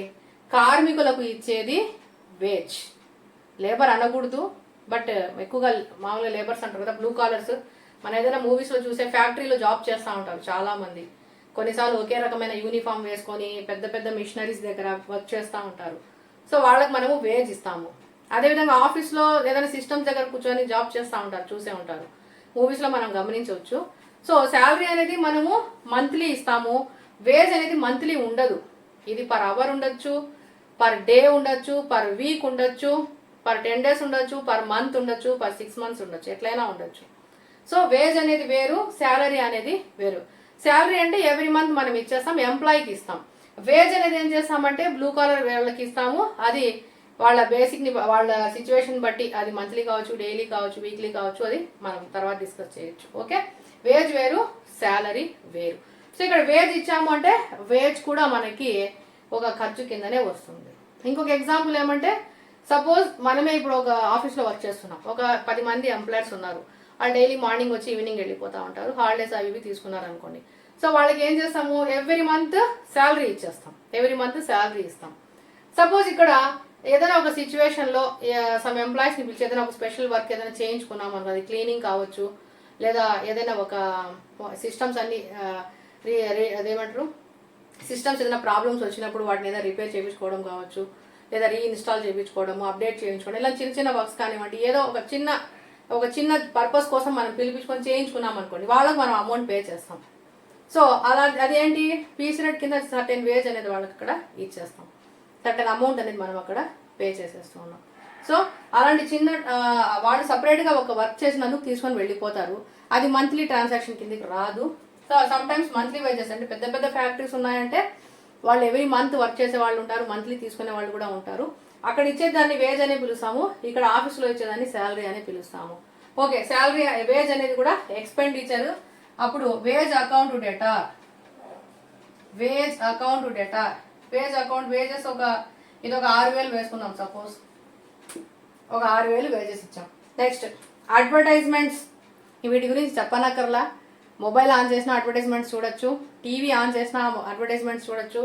కార్మికులకు ఇచ్చేది వేజ్. లేబర్ అనకూడదు, బట్ ఎక్కువగా మామూలుగా లేబర్స్ అంటారు కదా, బ్లూ కాలర్స్. మన ఏదైనా మూవీస్లో చూసే ఫ్యాక్టరీలో జాబ్ చేస్తూ ఉంటారు చాలామంది. కొన్నిసార్లు ఒకే రకమైన యూనిఫామ్ వేసుకొని పెద్ద పెద్ద మిషనరీస్ దగ్గర వర్క్ చేస్తూ ఉంటారు. సో వాళ్ళకి మనము వేజ్ ఇస్తాము. అదేవిధంగా ఆఫీస్లో ఏదైనా సిస్టమ్స్ దగ్గర కూర్చొని జాబ్ చేస్తూ ఉంటారు, చూసే ఉంటారు, మూవీస్లో మనం గమనించవచ్చు. సో శాలరీ అనేది మనము మంత్లీ ఇస్తాము. వేజ్ అనేది మంత్లీ ఉండదు. ఇది పర్ అవర్ ఉండొచ్చు, పర్ డే ఉండొచ్చు, పర్ వీక్ ఉండొచ్చు, పర్ 10 days ఉండొచ్చు, పర్ మంత్ ఉండొచ్చు, పర్ 6 months ఉండొచ్చు, ఎట్లయినా ఉండొచ్చు. సో వేజ్ అనేది వేరు, శాలరీ అనేది వేరు. శాలరీ అంటే ఎవ్రీ మంత్ మనం ఇచ్చేస్తాం, ఎంప్లాయీకి ఇస్తాం. వేజ్ అనేది ఏం చేస్తామంటే బ్లూ కాలర్ వాళ్ళకి ఇస్తాము. అది వాళ్ళ బేసిక్ని, వాళ్ళ సిచ్యువేషన్ బట్టి, అది మంత్లీ కావచ్చు, డైలీ కావచ్చు, వీక్లీ కావచ్చు, అది మనం తర్వాత డిస్కస్ చేయొచ్చు. ఓకే, వేజ్ వేరు, శాలరీ వేరు. సో ఇక్కడ వేజ్ ఇచ్చాము అంటే వేజ్ కూడా మనకి ఒక ఖర్చు కిందనే వస్తుంది. ఇంకొక ఎగ్జాంపుల్ ఏమంటే, సపోజ్ మనమే ఇప్పుడు ఒక ఆఫీస్లో వర్క్ చేస్తున్నాం, ఒక 10 మంది ఎంప్లాయర్స్ ఉన్నారు. వాళ్ళు డైలీ మార్నింగ్ వచ్చి ఈవినింగ్ వెళ్ళిపోతూ ఉంటారు, హాలిడేస్ అవి ఇవి తీసుకున్నారు అనుకోండి. సో వాళ్ళకి ఏం చేస్తాము, ఎవ్రీ మంత్ శాలరీ ఇచ్చేస్తాం, ఇస్తాం. సపోజ్ ఇక్కడ ఏదైనా ఒక సిచ్యువేషన్లో సమ్ ఎంప్లాయీస్ని పిలిచి ఏదైనా ఒక స్పెషల్ వర్క్ ఏదైనా చేయించుకున్నాం అనుకో, అది క్లీనింగ్ కావచ్చు, లేదా ఏదైనా ఒక సిస్టమ్స్ అన్ని అదేమంటారు, సిస్టమ్స్ ఏదైనా ప్రాబ్లమ్స్ వచ్చినప్పుడు వాటిని ఏదైనా రిపేర్ చేయించుకోవడం కావచ్చు, లేదా రీఇన్స్టాల్ చేయించుకోవడము, అప్డేట్ చేయించుకోవడం, ఇలా చిన్న చిన్న వర్క్స్ కానివ్వండి, ఏదో ఒక చిన్న పర్పస్ కోసం మనం పిలిపించుకొని చేయించుకున్నాం అనుకోండి, వాళ్ళకి మనం అమౌంట్ పే చేస్తాం. సో అలా అదేంటి, పీసీరెట్ కింద సర్టెన్ వేజ్ అనేది వాళ్ళకి అక్కడ ఇచ్చేస్తాం, సర్టెన్ అమౌంట్ అనేది మనం అక్కడ పే చేసేస్తూ ఉన్నాం. సో అలాంటి చిన్న వాళ్ళు సపరేట్గా ఒక వర్క్ చేసినందుకు తీసుకొని వెళ్ళిపోతారు. అది మంత్లీ ట్రాన్సాక్షన్ కిందకి రాదు. So some times monthly wages అంటే పెద్ద పెద్ద ఫ్యాక్టరీస్ ఉన్నాయంటే వాళ్ళు ఎవ్రీ మంత్ వర్క్ చేసే వాళ్ళు ఉంటారు, మంత్లీ తీసుకునే వాళ్ళు కూడా ఉంటారు. అక్కడ ఇచ్చేదాన్ని వేజ్ అనే పిలుస్తాము, ఇక్కడ ఆఫీస్లో ఇచ్చేదాన్ని శాలరీ అని పిలుస్తాము. ఓకే, శాలరీ వేజ్ అనేది కూడా ఎక్స్పెండిచర్. అప్పుడు wage account debtor, wage account debtor, wage account wages ఇది ఒక 6,000 వేసుకుందాం సపోజ్, ఒక 6,000 వేజెస్ ఇచ్చాం. నెక్స్ట్ అడ్వర్టైజ్మెంట్స్, వీటి గురించి చెప్పనక్కర్లా. మొబైల్ ఆన్ చేసిన అడ్వర్టైజ్మెంట్స్ చూడొచ్చు, టీవీ ఆన్ చేసిన అడ్వర్టైజ్మెంట్స్ చూడొచ్చు.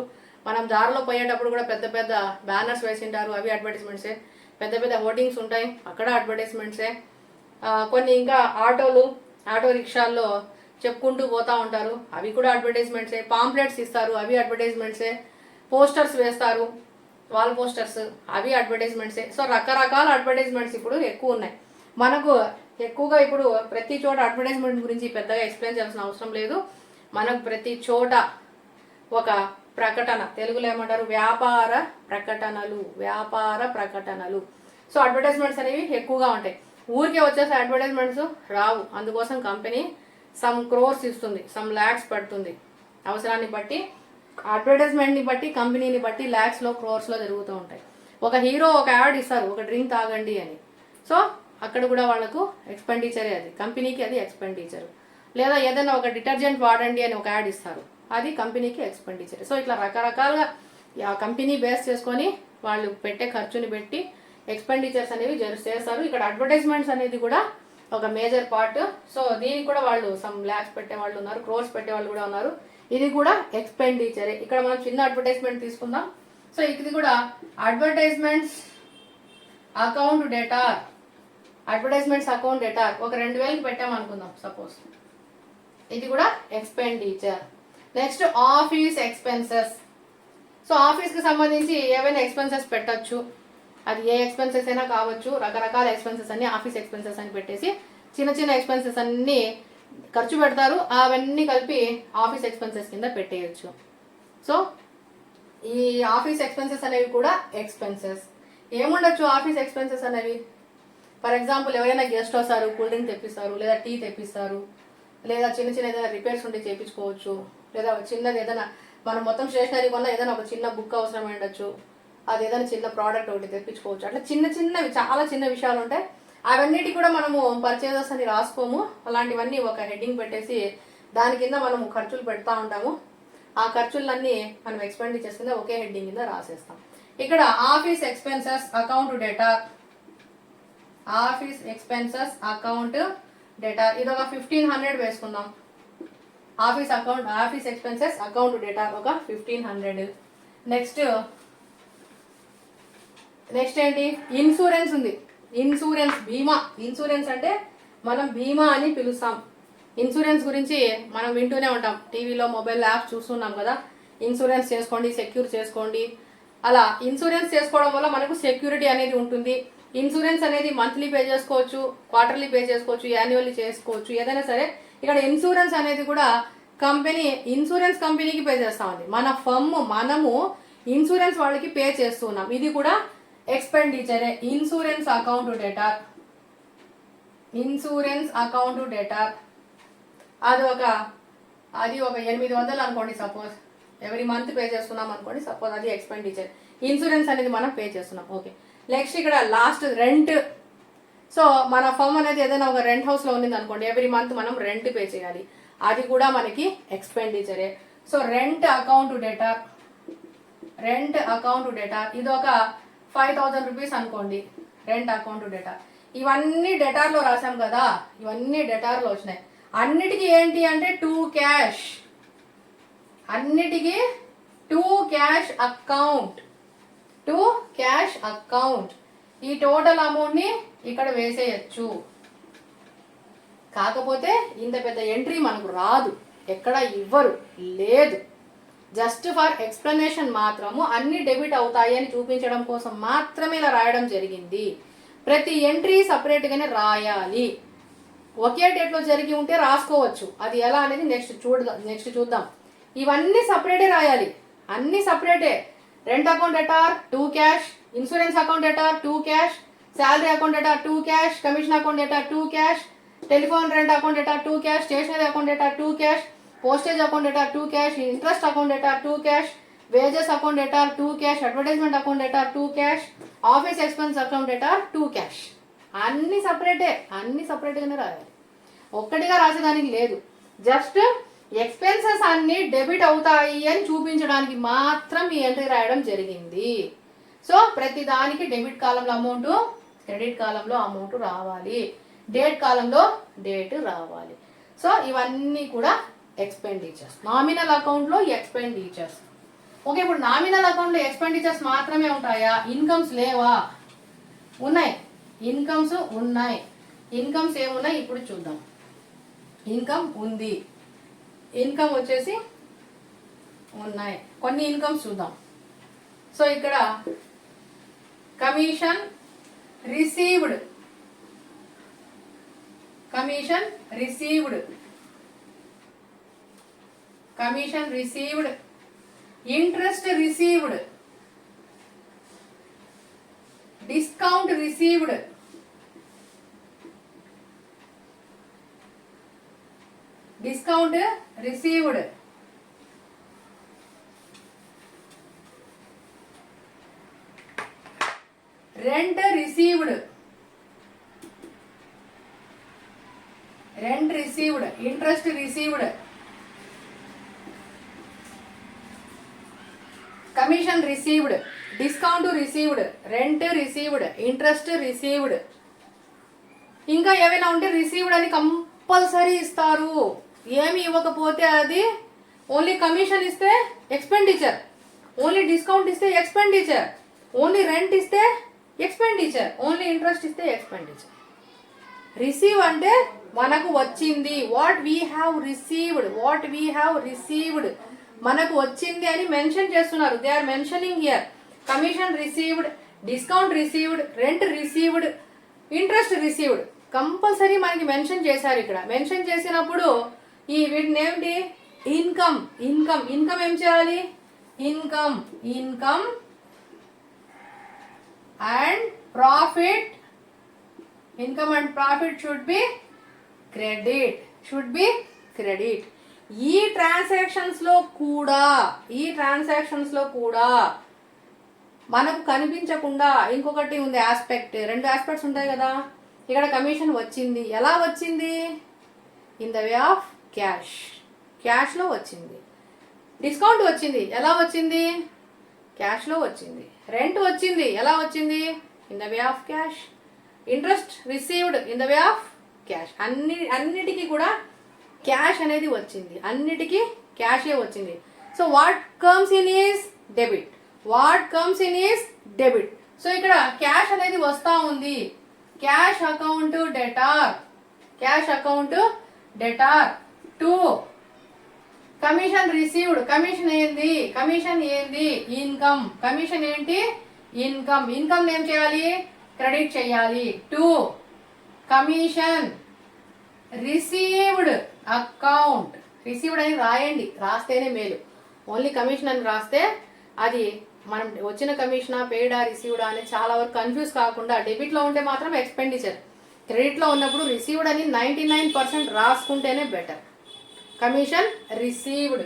మనం దారిలో పోయేటప్పుడు కూడా పెద్ద పెద్ద బ్యానర్స్ వేసింటారు, అవి అడ్వర్టైజ్మెంట్సే. పెద్ద పెద్ద హోర్డింగ్స్ ఉంటాయి, అక్కడ అడ్వర్టైజ్మెంట్సే. కొన్ని ఇంకా ఆటో రిక్షాల్లో చెప్పుకుంటూ పోతా ఉంటారు, అవి కూడా అడ్వర్టైజ్మెంట్సే. పాంప్లెట్స్ ఇస్తారు, అవి అడ్వర్టైజ్మెంట్సే. పోస్టర్స్ వేస్తారు, వాల్ పోస్టర్స్, అవి అడ్వర్టైజ్మెంట్సే. సో రకరకాల అడ్వర్టైజ్మెంట్స్ ఇప్పుడు ఎక్కువ ఉన్నాయి. మనకు ఎక్కువగా ఇప్పుడు ప్రతి చోట అడ్వర్టైజ్మెంట్ గురించి పెద్దగా ఎక్స్ప్లెయిన్ చేయాల్సిన అవసరం లేదు. మనకు ప్రతి చోట ఒక ప్రకటన, తెలుగులో ఏమంటారు, వ్యాపార ప్రకటనలు, వ్యాపార ప్రకటనలు. సో అడ్వర్టైజ్మెంట్స్ అనేవి ఎక్కువగా ఉంటాయి. ఊరికే వచ్చేసి అడ్వర్టైజ్మెంట్స్ రావు, అందుకోసం కంపెనీ సమ్ క్రోర్స్ ఇస్తుంది, సమ్ ల్యాక్స్ పడుతుంది. అవసరాన్ని బట్టి, అడ్వర్టైజ్మెంట్ని బట్టి, కంపెనీని బట్టి ల్యాక్స్లో క్రోర్స్లో జరుగుతూ ఉంటాయి. ఒక హీరో ఒక యాడ్ ఇస్తారు, ఒక డ్రింక్ తాగండి అని. సో అక్కడ కూడా వాళ్ళకు ఎక్స్పెండిచరే, అది కంపెనీకి అది ఎక్స్పెండిచర్. లేదా ఏదైనా ఒక డిటర్జెంట్ వాడండి అని ఒక యాడ్ ఇస్తారు, అది కంపెనీకి ఎక్స్పెండిచర్. సో ఇట్లా రకరకాలుగా కంపెనీ బేస్ చేసుకొని వాళ్ళు పెట్టే ఖర్చుని పెట్టి ఎక్స్పెండిచర్స్ అనేవి చేస్తారు. ఇక్కడ అడ్వర్టైజ్మెంట్స్ అనేది కూడా ఒక మేజర్ పార్ట్. సో దీనికి కూడా వాళ్ళు సమ్ ల్యాక్స్ పెట్టే వాళ్ళు ఉన్నారు, క్రోర్స్ పెట్టే వాళ్ళు కూడా ఉన్నారు. ఇది కూడా ఎక్స్పెండిచరే. ఇక్కడ మనం చిన్న అడ్వర్టైజ్మెంట్ తీసుకుందాం. సో ఇది కూడా advertisements account data, advertisements account data ఒక 2,000కి పెట్టామనుకుందాం సపోజ్, ఇది కూడా expenditure. Next office expenses. So ఆఫీస్కి సంబంధించి ఏవైనా ఎక్స్పెన్సెస్ పెట్టచ్చు, అది ఏ ఎక్స్పెన్సెస్ అయినా కావచ్చు. రకరకాల ఎక్స్పెన్సెస్ అన్ని ఆఫీస్ ఎక్స్పెన్సెస్ అని పెట్టేసి చిన్న చిన్న ఎక్స్పెన్సెస్ అన్ని ఖర్చు పెడతారు, అవన్నీ కలిపి ఆఫీస్ ఎక్స్పెన్సెస్ కింద పెట్టేయచ్చు. సో ఈ ఆఫీస్ ఎక్స్పెన్సెస్ అనేవి కూడా ఎక్స్పెన్సెస్. ఏముండొచ్చు ఆఫీస్ ఎక్స్పెన్సెస్ అనేవి? ఫర్ ఎగ్జాంపుల్ ఎవరైనా గెస్ట్ వస్తారు, కూల్ డ్రింక్ తెప్పిస్తారు, లేదా టీ తెప్పిస్తారు, లేదా చిన్న చిన్న ఏదైనా రిపేర్స్ ఉంటే చేయించుకోవచ్చు, లేదా చిన్నది ఏదైనా మనం మొత్తం స్టేషనరీ కొన్నా ఏదైనా ఒక చిన్న బుక్ అవసరం ఉండొచ్చు, అది ఏదైనా చిన్న ప్రోడక్ట్ ఒకటి తెప్పించుకోవచ్చు. అట్లా చిన్న చిన్నవి చాలా చిన్న విషయాలు ఉంటాయి. అవన్నిటి కూడా మనము పర్చేజెస్ అని రాసుకోము, అలాంటివన్నీ ఒక హెడ్డింగ్ పెట్టేసి దాని కింద మనము ఖర్చులు పెడతా ఉంటాము. ఆ ఖర్చులన్నీ మనం ఎక్స్పెండిచర్స్ కింద ఒకే హెడ్డింగ్ కింద రాసేస్తాం. ఇక్కడ office expenses account data, office expenses account debtor ఇది ఒక 1,500 వేసుకుందాం. ఆఫీస్ ఎక్స్పెన్సెస్ అకౌంట్ డేటా ఒక 1,500. నెక్స్ట్ ఏంటి? ఇన్సూరెన్స్ ఉంది. ఇన్సూరెన్స్, బీమా. ఇన్సూరెన్స్ అంటే మనం బీమా అని పిలుస్తాం. ఇన్సూరెన్స్ గురించి మనం వింటూనే ఉంటాం, టీవీలో మొబైల్ యాప్స్ చూస్తున్నాం కదా, ఇన్సూరెన్స్ చేసుకోండి, సెక్యూర్ చేసుకోండి. అలా ఇన్సూరెన్స్ చేసుకోవడం వల్ల మనకు సెక్యూరిటీ అనేది ఉంటుంది. ఇన్సూరెన్స్ అనేది మంత్లీ పే చేసుకోవచ్చు, క్వార్టర్లీ పే చేసుకోవచ్చు, యాన్యువల్లీ చేసుకోవచ్చు, ఏదైనా సరే. ఇక్కడ ఇన్సూరెన్స్ అనేది కూడా ఇన్సూరెన్స్ కంపెనీకి పే చేస్తా ఉంది. మన ఫర్మ్ మనము ఇన్సూరెన్స్ వాళ్ళకి పే చేస్తున్నాం. ఇది కూడా ఎక్స్పెండిచరే. Insurance account debtor, insurance account debtor అది ఒక 800 అనుకోండి సపోజ్, ఎవ్రీ మంత్ పే చేస్తున్నాం అనుకోండి సపోజ్, అది ఎక్స్పెండిచర్. ఇన్సూరెన్స్ అనేది మనం పే చేస్తున్నాం. ఓకే, నెక్స్ట్ ఇక్కడ లాస్ట్ రెంట్. సో మన ఫర్మ్ అనేది ఏదైనా ఒక రెంట్ హౌస్లో ఉంది అనుకోండి, ఎవ్రీ మంత్ మనం రెంట్ పే చేయాలి, అది కూడా మనకి ఎక్స్పెండిచరే. So rent account debtor, rent account debtor ఇది ఒక 5,000 రూపీస్ అనుకోండి, రెంట్ అకౌంట్ డేటా. ఇవన్నీ డేటాలో రాసాం కదా, ఇవన్నీ డేటాలో వచ్చినాయి. అన్నిటికీ ఏంటి అంటే టు క్యాష్, అన్నిటికీ to cash account, to cash account. ఈ టోటల్ అమౌంట్ని ఇక్కడ వేసేయచ్చు. కాకపోతే ఇంత పెద్ద ఎంట్రీ మనకు రాదు, ఎక్కడ ఇవ్వరు, లేదు. జస్ట్ ఫర్ ఎక్స్ప్లెనేషన్ మాత్రము అన్ని డెబిట్ అవుతాయి అని చూపించడం కోసం మాత్రమే ఇలా రాయడం జరిగింది. ప్రతి ఎంట్రీ సపరేట్గానే రాయాలి. ఒకే డేట్లో జరిగి ఉంటే రాసుకోవచ్చు, అది ఎలా అనేది నెక్స్ట్ చూద్దాం. ఇవన్నీ సపరేటే రాయాలి, అన్ని సపరేటే. Rent account debtor to cash, insurance account debtor to cash, salary account debtor 2 cash, commission account debtor 2 cash, telephone rent account debtor 2 cash, stationery account debtor 2 cash, postage account debtor 2 cash, interest account debtor 2 cash, wages account debtor 2 cash, advertisement account debtor 2 cash, office expense account debtor 2 cash. అన్ని సపరేట్గానే రాయాలి, ఒక్కటిగా రాసేదానికి లేదు. జస్ట్ ఎక్స్పెన్సెస్ అన్ని డెబిట్ అవుతాయి అని చూపించడానికి మాత్రం ఈ ఎంట్రీ రాయడం జరిగింది. సో ప్రతి దానికి డెబిట్ కాలంలో అమౌంట్, క్రెడిట్ కాలంలో అమౌంట్ రావాలి, డేట్ కాలంలో డేట్ రావాలి. సో ఇవన్నీ కూడా ఎక్స్పెండిచర్స్, నామినల్ అకౌంట్లో ఎక్స్పెండిచర్స్. ఓకే, ఇప్పుడు నామినల్ అకౌంట్లో ఎక్స్పెండిచర్స్ మాత్రమే ఉంటాయా? ఇన్కమ్స్ లేవా? ఉన్నాయి, ఇన్కమ్స్ ఉన్నాయి. ఇన్కమ్స్ ఏమున్నాయి ఇప్పుడు చూద్దాం. ఇన్కమ్ ఉంది, ఇన్కమ్ వచ్చేసి ఉన్నాయి, కొన్ని ఇన్కమ్స్ చూద్దాం. సో ఇక్కడ commission received, commission received, commission received, interest received, discount received, discount received, rent received, rent received, interest received, commission received, discount received, rent received, interest received. ఇంకా ఏమైనా ఉంటే రిసీవ్డ్ అని కంపల్సరీ ఇస్తారు. ఏమి ఇవ్వకపోతే అది ఓన్లీ కమిషన్ ఇస్తే ఎక్స్పెండిచర్, ఓన్లీ డిస్కౌంట్ ఇస్తే ఎక్స్పెండిచర్, ఓన్లీ రెంట్ ఇస్తే ఎక్స్పెండిచర్, ఓన్లీ ఇంట్రెస్ట్ ఇస్తే ఎక్స్పెండిచర్. రిసీవ్ అంటే మనకు వచ్చింది, what we have received, what we have received, మనకు వచ్చింది అని మెన్షన్ చేస్తున్నారు. They are mentioning here. Commission received, discount received, rent received, interest received compulsory మనకి మెన్షన్ చేశారు. ఇక్కడ మెన్షన్ చేసినప్పుడు ఈ వీటిని ఏమిటి? ఇన్కమ్, ఇన్కమ్, ఇన్కమ్ ఏం చేయాలి? Income, income and profit, income and profit should be credit, should be credit. ఈ ట్రాన్సాక్షన్స్ లో కూడా, ఈ ట్రాన్సాక్షన్స్ లో కూడా మనకు కనిపించకుండా ఇంకొకటి ఉంది ఆస్పెక్ట్. రెండు ఆస్పెక్ట్స్ ఉంటాయి కదా. ఇక్కడ కమిషన్ వచ్చింది, ఎలా వచ్చింది? In the way of cash, cash లో వచ్చింది. డిస్కౌంట్ వచ్చింది, ఎలా వచ్చింది? క్యాష్ లో వచ్చింది. రెంట్ వచ్చింది, ఎలా వచ్చింది? In the way of cash. Interest received in the way of cash. అన్నిటికీ కూడా క్యాష్ అనేది వచ్చింది, అన్నిటికీ క్యాషే వచ్చింది. So what comes in is debit, what comes in is debit. So ఇక్కడ క్యాష్ అనేది వస్తా ఉంది. Cash account debtor, cash account debtor 2. Commission received, commission ఏంది? కమిషన్ ఏంది? ఇన్కమ్. కమిషన్ ఏంటి? ఇన్కమ్. ఇన్కమ్ ఏం చేయాలి? క్రెడిట్ చేయాలి. 2. కమిషన్ రిసీవ్డ్ అకౌంట్, రిసీవ్డ్ అని రాయండి, రాస్తేనే మేలు. ఓన్లీ కమిషన్ అని రాస్తే అది మనం వచ్చిన కమిషనా పెయిడా రిసీవ్డా అని చాలా వరకు కన్ఫ్యూజ్ కాకుండా, డెబిట్లో ఉంటే మాత్రం ఎక్స్పెండిచర్, క్రెడిట్లో ఉన్నప్పుడు రిసీవ్డ్ అని 99% రాసుకుంటేనే better. Commission received,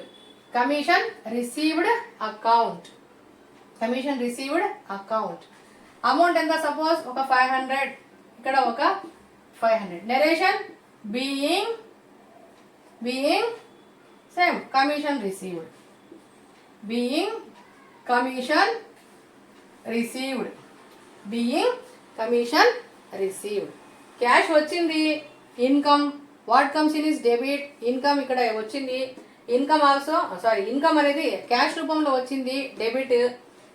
commission received account, commission received account. Amount ఎంత? సపోజ్ ఒక 500, ఇక్కడ ఒక 500. Narration being same commission received, being commission received, being commission received. Cash వచ్చింది, income, what comes in is debit, income ఇక్కడ వచ్చింది. ఇన్కమ్ ఆల్సో ఇన్కమ్ అనేది క్యాష్ రూపంలో వచ్చింది, డెబిట్.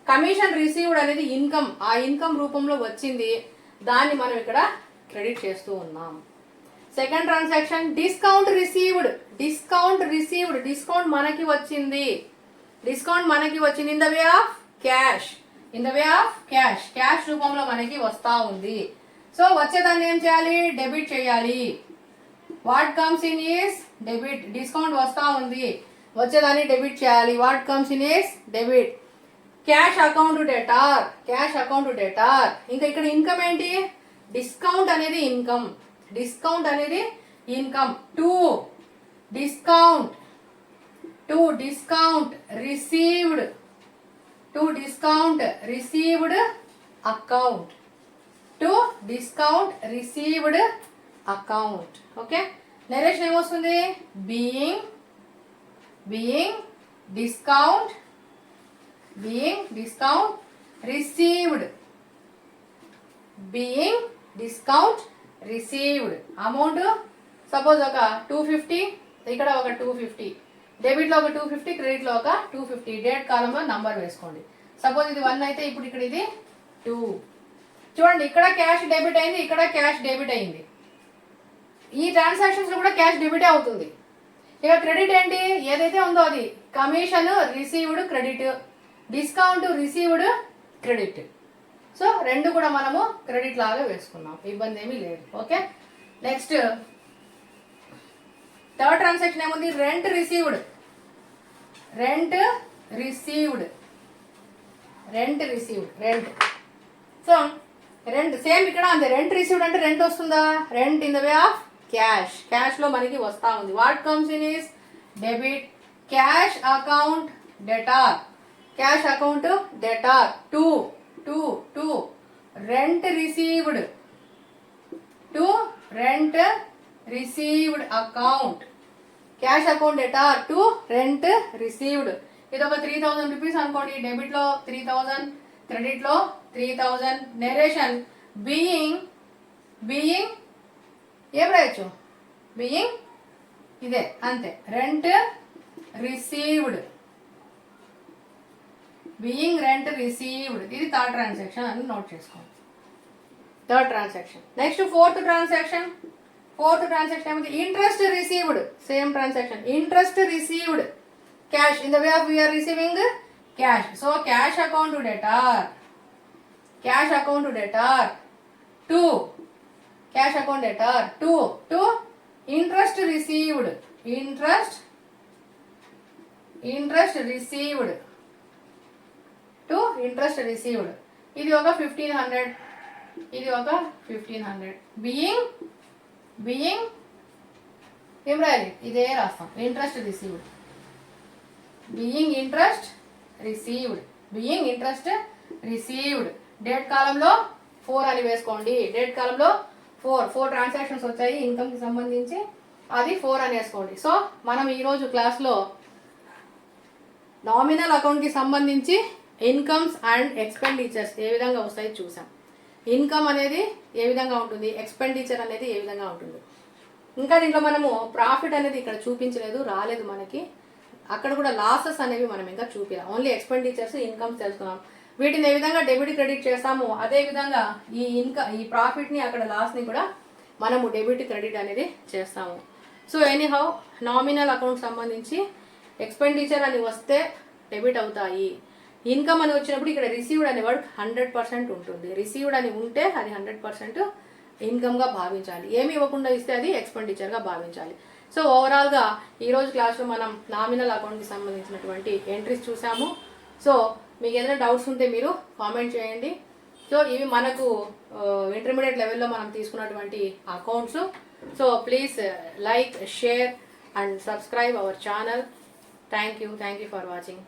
కమిషన్ రిసీవ్డ్ అనేది ఇన్కమ్, ఆ ఇన్కమ్ రూపంలో వచ్చింది, దాన్ని మనం ఇక్కడ క్రెడిట్ చేస్తూ ఉన్నాం. Second transaction discount received, discount received, discount మనకి వచ్చింది, డిస్కౌంట్ మనకి వచ్చింది in the way of cash, in the way of cash, cash రూపంలో మనకి వస్తా ఉంది. సో వచ్చేదాన్ని ఏం చేయాలి? డెబిట్ చేయాలి. What comes in is discount వస్తా ఉంది, వచ్చేదాన్ని డెబిట్ చేయాలి. What comes in is debit. Cash account debtor, cash account debtor. ఇంకా ఇక్కడ ఇన్కమ్ ఏంటి, డిస్కౌంట్ అనేది ఇన్కమ్, డిస్కౌంట్ అనేది income. To discount received, to discount received account, to discount received account. Okay, narration ఏమొస్తుంది, being discount received, being discount received. Amount suppose ఒక 250, ఇక్కడ ఒక 250, డెబిట్లో ఒక 250, క్రెడిట్లో ఒక 250. డేట్ కాలంలో నంబర్ వేసుకోండి. సపోజ్ ఇది 1 అయితే ఇప్పుడు ఇక్కడ ఇది 2. చూడండి, ఇక్కడ క్యాష్ డెబిట్ అయింది, ఇక్కడ క్యాష్ డెబిట్ అయింది. ఈ ట్రాన్సాక్షన్స్ లో కూడా క్యాష్ డెబిట్ అవుతుంది. ఇక క్రెడిట్ ఏంటి, ఏదైతే ఉందో అది commission received credit, discount received credit. So రెండు కూడా మనము క్రెడిట్ లాగా వేసుకున్నాం, ఇబ్బంది ఏమీ లేదు. ఓకే, నెక్స్ట్ థర్డ్ ట్రాన్సాక్షన్ ఏముంది, rent received, rent so rent same ఇక్కడ అంతే. రెంట్ రిసీవ్డ్ అంటే రెంట్ వస్తుందా, rent in the way of cash, cash లో మనకి వస్తా ఉంది. What comes in is debit, cash account debtor, cash account debtor. To rent received account, cash account debtor to rent received. ఇది ఒక 3000 రూపీస్ అనుకోండి, డెబిట్ లో 3000, క్రెడిట్ లో 3000. నెరేషన్ బీయింగ్ ఏం రాయొచ్చు, బీయింగ్ ఇదే అంతే, రెంట్ రిసీవ్డ్, ఇది థర్డ్ ట్రాన్సాక్షన్ అని నోట్ చేసుకోండి. Third transaction. Next fourth transaction ఏమిటి, interest received. Same transaction, interest received cash in the way of we are receiving cash. So cash account debtor to cash account debtor to interest received to interest received. ఇది ఒక 1500, ఇది ఒక 1500. బీయింగ్ ఏం రాయాలి, ఇదే రాస్తాం, interest received, being interest received. Date కాలంలో 4 అని వేసుకోండి. డేట్ కాలంలో 4 ట్రాన్సాక్షన్స్ వచ్చాయి ఇన్కమ్ కి సంబంధించి, అది 4 అని వేసుకోండి. సో మనం ఈరోజు క్లాస్లో నామినల్ అకౌంట్ కి సంబంధించి ఇన్కమ్స్ అండ్ ఎక్స్పెండిచర్స్ ఏ విధంగా వస్తాయి చూసాం. ఇన్కమ్ అనేది ఏ విధంగా ఉంటుంది, ఎక్స్పెండిచర్ అనేది ఏ విధంగా ఉంటుంది. ఇంకా దీంట్లో మనము ప్రాఫిట్ అనేది ఇక్కడ చూపించలేదు, రాలేదు మనకి. అక్కడ కూడా లాసెస్ అనేవి మనం ఇంకా చూపించాం, ఓన్లీ ఎక్స్పెండిచర్స్, ఇన్కమ్స్ తెలుసుకున్నాం. వీటిని ఏ విధంగా డెబిట్ క్రెడిట్ చేస్తాము, అదే విధంగా ఈ ప్రాఫిట్ ని అక్కడ లాస్ ని కూడా మనము డెబిట్ క్రెడిట్ అనేది చేస్తాము. సో ఎనీహౌ నామినల్ అకౌంట్ సంబంధించి ఎక్స్పెండిచర్ అని వస్తే డెబిట్ అవుతాయి, ఇన్కమ్ అని వచ్చినప్పుడు ఇక్కడ రిసీవ్డ్ అనే వర్డ్ 100% ఉంటుంది. రిసీవ్డ్ అని ఉంటే అది 100% ఇన్కమ్గా భావించాలి, ఏమి ఇవ్వకుండా ఇస్తే అది ఎక్స్పెండిచర్గా భావించాలి. సో ఓవరాల్గా ఈరోజు క్లాస్లో మనం నామినల్ అకౌంట్కి సంబంధించినటువంటి ఎంట్రీస్ చూసాము. సో మీకు ఏదైనా డౌట్స్ ఉంటే మీరు కామెంట్ చేయండి. సో ఇవి మనకు ఇంటర్మీడియట్ లెవెల్లో మనం తీసుకున్నటువంటి accounts. So please like, share and subscribe our channel. Thank you for watching.